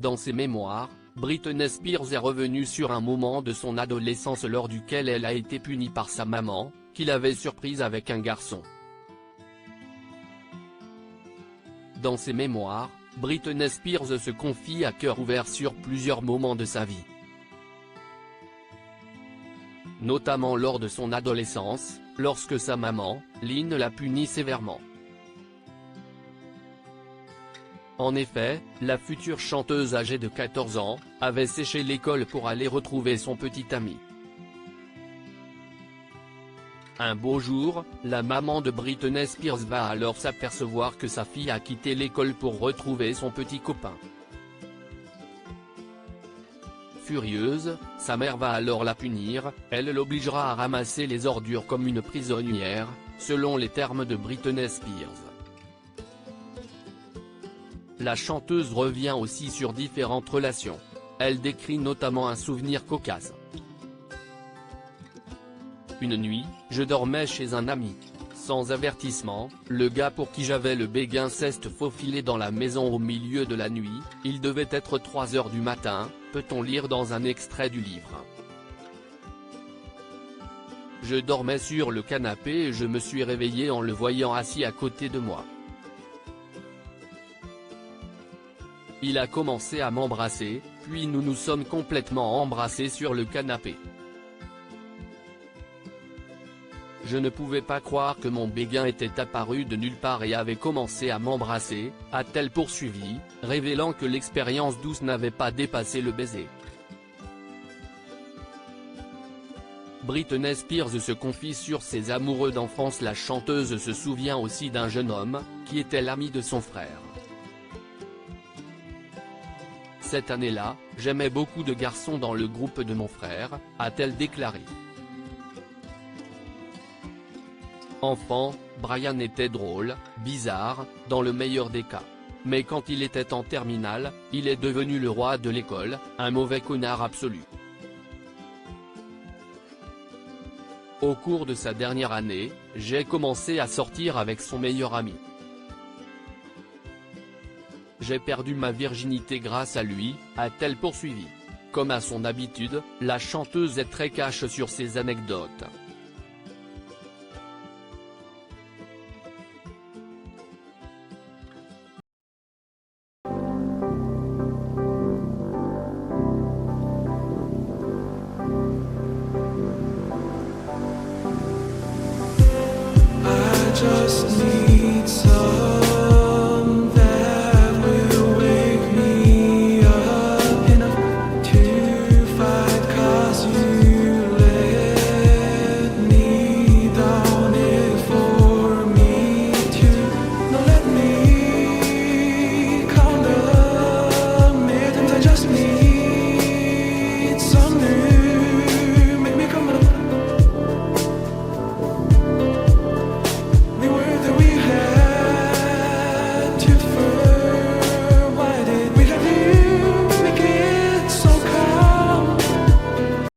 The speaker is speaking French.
Dans ses mémoires, Britney Spears est revenue sur un moment de son adolescence lors duquel elle a été punie par sa maman, qui l'avait surprise avec un garçon. Dans ses mémoires, Britney Spears se confie à cœur ouvert sur plusieurs moments de sa vie. Notamment lors de son adolescence, lorsque sa maman, Lynn, l'a punie sévèrement. En effet, la future chanteuse âgée de 14 ans, avait séché l'école pour aller retrouver son petit ami. Un beau jour, la maman de Britney Spears va alors s'apercevoir que sa fille a quitté l'école pour retrouver son petit copain. Furieuse, sa mère va alors la punir, elle l'obligera à ramasser les ordures comme une prisonnière, selon les termes de Britney Spears. La chanteuse revient aussi sur différentes relations. Elle décrit notamment un souvenir cocasse. Une nuit, je dormais chez un ami. Sans avertissement, le gars pour qui j'avais le béguin s'est faufilé dans la maison au milieu de la nuit, il devait être 3 heures du matin, peut-on lire dans un extrait du livre. Je dormais sur le canapé et je me suis réveillé en le voyant assis à côté de moi. Il a commencé à m'embrasser, puis nous nous sommes complètement embrassés sur le canapé. Je ne pouvais pas croire que mon béguin était apparu de nulle part et avait commencé à m'embrasser, a-t-elle poursuivi, révélant que l'expérience douce n'avait pas dépassé le baiser. Britney Spears se confie sur ses amoureux d'enfance. La chanteuse se souvient aussi d'un jeune homme, qui était l'ami de son frère. Cette année-là, j'aimais beaucoup de garçons dans le groupe de mon frère, a-t-elle déclaré. Enfant, Brian était drôle, bizarre, dans le meilleur des cas. Mais quand il était en terminale, il est devenu le roi de l'école, un mauvais connard absolu. Au cours de sa dernière année, j'ai commencé à sortir avec son meilleur ami. J'ai perdu ma virginité grâce à lui, a-t-elle poursuivi. Comme à son habitude, la chanteuse est très cash sur ses anecdotes. Just